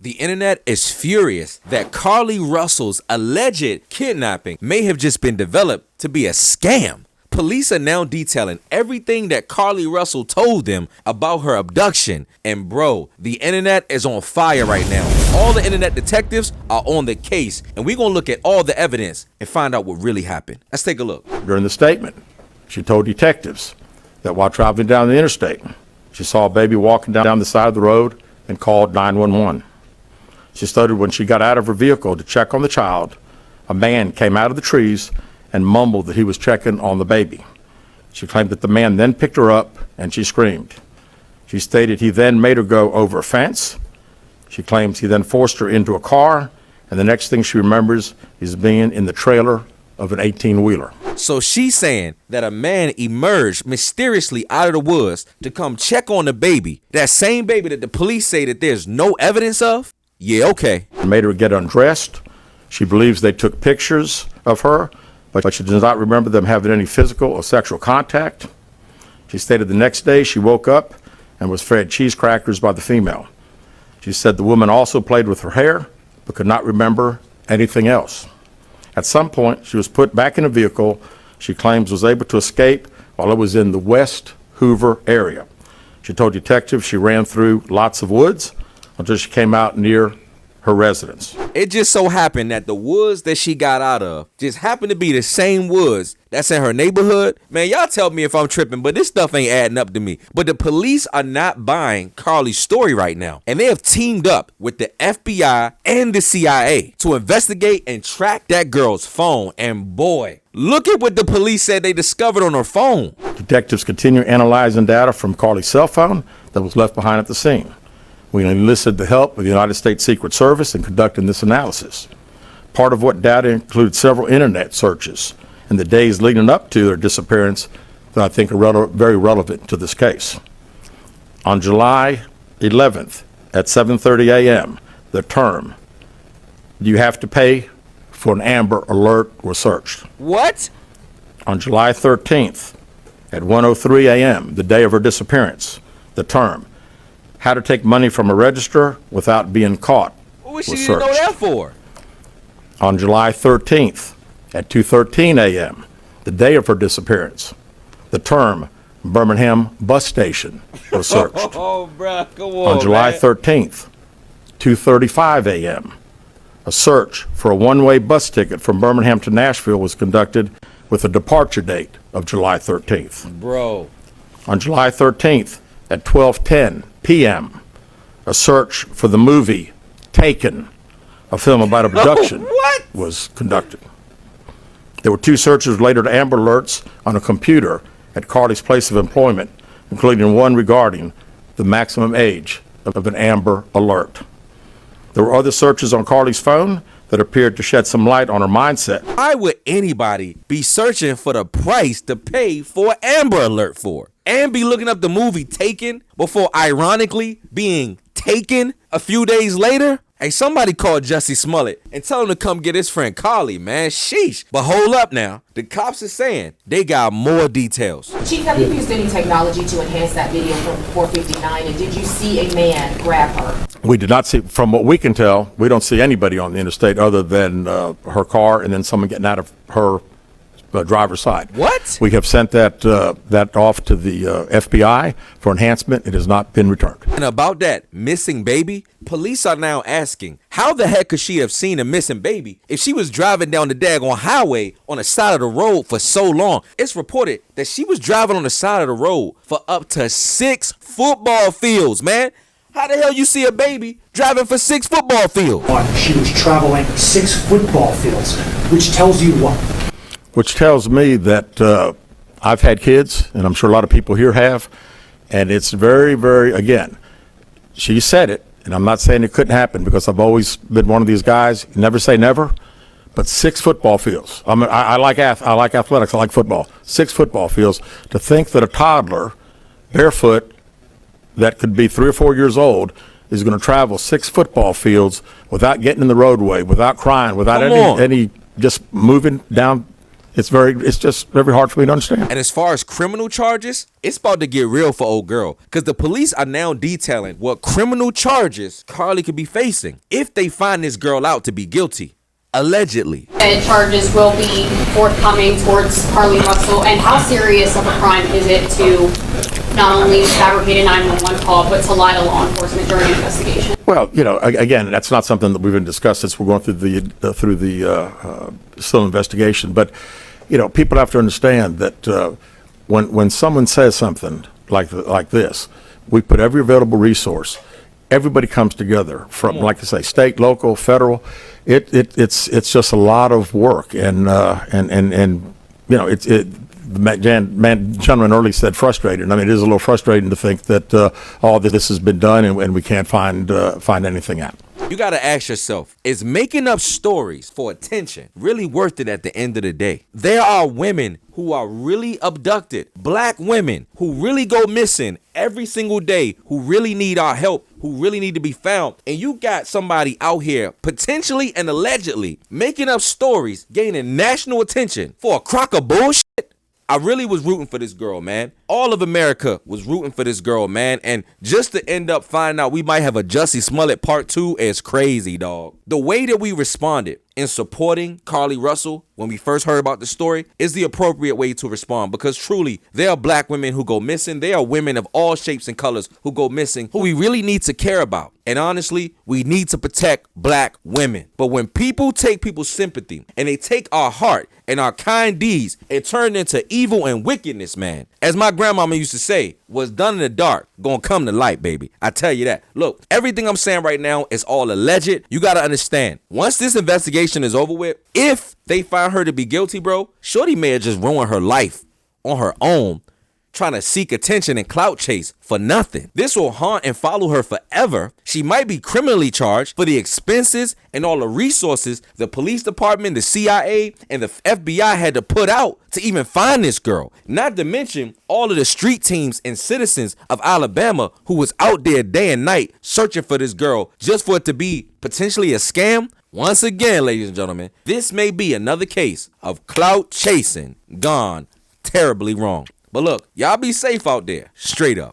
The internet is furious that Carlee Russell's alleged kidnapping may have just been developed to be a scam. Police are now detailing everything that Carlee Russell told them about her abduction. And bro, the internet is on fire right now. All the internet detectives are on the case, and we're gonna look at all the evidence and find out what really happened. Let's take a look. During the statement, she told detectives that while traveling down the interstate, she saw a baby walking down the side of the road and called 911. She stated when she got out of her vehicle to check on the child, a man came out of the trees and mumbled that he was checking on the baby. She claimed that the man then picked her up and she screamed. She stated he then made her go over a fence. She claims he then forced her into a car, and the next thing she remembers is being in the trailer of an 18-wheeler. So she's saying that a man emerged mysteriously out of the woods to come check on the baby. That same baby that the police say that there's no evidence of? Yeah, okay. Made her get undressed. She believes they took pictures of her, but she does not remember them having any physical or sexual contact. She stated the next day she woke up and was fed cheese crackers by the female. She said the woman also played with her hair, but could not remember anything else. At some point, she was put back in a vehicle she claims was able to escape while it was in the West Hoover area. She told detectives she ran through lots of woods until she came out near her residence. It just so happened that the woods that she got out of just happened to be the same woods that's in her neighborhood. Man, y'all tell me if I'm tripping, but this stuff ain't adding up to me. But the police are not buying Carlee's story right now. And they have teamed up with the FBI and the CIA to investigate and track that girl's phone. And boy, look at what the police said they discovered on her phone. Detectives continue analyzing data from Carlee's cell phone that was left behind at the scene. We enlisted the help of the United States Secret Service in conducting this analysis. Part of what data included several internet searches in the days leading up to their disappearance that I think are very relevant to this case. On July 11th at 7:30 a.m., the term, "You have to pay for an Amber Alert," was searched. What? On July 13th at 1:03 a.m., the day of her disappearance, the term, "How to take money from a register without being caught," What was she searched. didn't know that for? On July 13th at 2:13 a.m., the day of her disappearance, the term Birmingham bus station was searched. Oh, bruh, come on, On July man. 13th, 2:35 a.m., a search for a one-way bus ticket from Birmingham to Nashville was conducted with a departure date of July 13th. Bro. On July 13th at 12:10 p.m., a search for the movie Taken, a film about abduction, What? was conducted. There were two searches related to Amber Alerts on a computer at Carlee's place of employment, including one regarding the maximum age of an Amber Alert. There were other searches on Carlee's phone that appeared to shed some light on her mindset. Why would anybody be searching for the price to pay for an Amber Alert for? And be looking up the movie Taken before ironically being taken a few days later? Hey, somebody call Jussie Smollette and tell him to come get his friend Carlee, man. Sheesh. But hold up now. The cops are saying they got more details. Chief, have you used any technology to enhance that video from 459? And did you see a man grab her? We did not see, from what we can tell, we don't see anybody on the interstate other than her car and then someone getting out of her driver's side. What? We have sent that off to the FBI for enhancement. It has not been returned. And about that missing baby, police are now asking, how the heck could she have seen a missing baby if she was driving down the daggone highway on the side of the road for so long? It's reported that she was driving on the side of the road for up to 6 football fields, man. How the hell you see a baby driving for 6 football fields? She was traveling 6 football fields, which tells you what? Which tells me that I've had kids, and I'm sure a lot of people here have, and it's very, very, again, she said it, and I'm not saying it couldn't happen because I've always been one of these guys, never say never, but 6 football fields. I like athletics, I like football. 6 football fields. To think that a toddler, barefoot, that could be 3 or 4 years old, is going to travel 6 football fields without getting in the roadway, without crying, without any just moving down It's just very hard for me to understand. And as far as criminal charges, it's about to get real for old girl, because the police are now detailing what criminal charges Carlee could be facing if they find this girl out to be guilty. Allegedly. And charges will be forthcoming towards Carlee Russell. And how serious of a crime is it to not only fabricate a 911 call, but to lie to law enforcement during an investigation? Well, again, that's not something that we've been discussed since we're going through the still investigation. But people have to understand that when someone says something like this, we put every available resource. Everybody comes together from, like I say, state, local, federal. It's just a lot of work, and the gentleman earlier said frustrated. I mean, it is a little frustrating to think that all this has been done and we can't find anything out. You got to ask yourself, is making up stories for attention really worth it at the end of the day? There are women who are really abducted, black women who really go missing every single day, who really need our help, who really need to be found. And you got somebody out here potentially and allegedly making up stories, gaining national attention for a crock of bullshit. I really was rooting for this girl, man. All of America was rooting for this girl, man. And just to end up finding out we might have a Jussie Smollette part 2 is crazy, dog. The way that we responded in supporting Carlee Russell when we first heard about the story is the appropriate way to respond, because truly there are black women who go missing. There are women of all shapes and colors who go missing, who we really need to care about. And honestly, we need to protect black women. But when people take people's sympathy and they take our heart and our kind deeds and turn it into evil and wickedness, man, as my grandmama used to say, what's done in the dark gonna come to light, baby. I tell you that. Look, everything I'm saying right now is all alleged. You gotta understand, once this investigation is over with, if they find her to be guilty, bro, shorty may have just ruined her life on her own, trying to seek attention and clout chase for nothing. This will haunt and follow her forever. She might be criminally charged for the expenses and all the resources the police department, the CIA, and the FBI had to put out to even find this girl. Not to mention all of the street teams and citizens of Alabama who was out there day and night searching for this girl just for it to be potentially a scam. Once again, ladies and gentlemen, this may be another case of clout chasing gone terribly wrong. But look, y'all be safe out there. Straight up.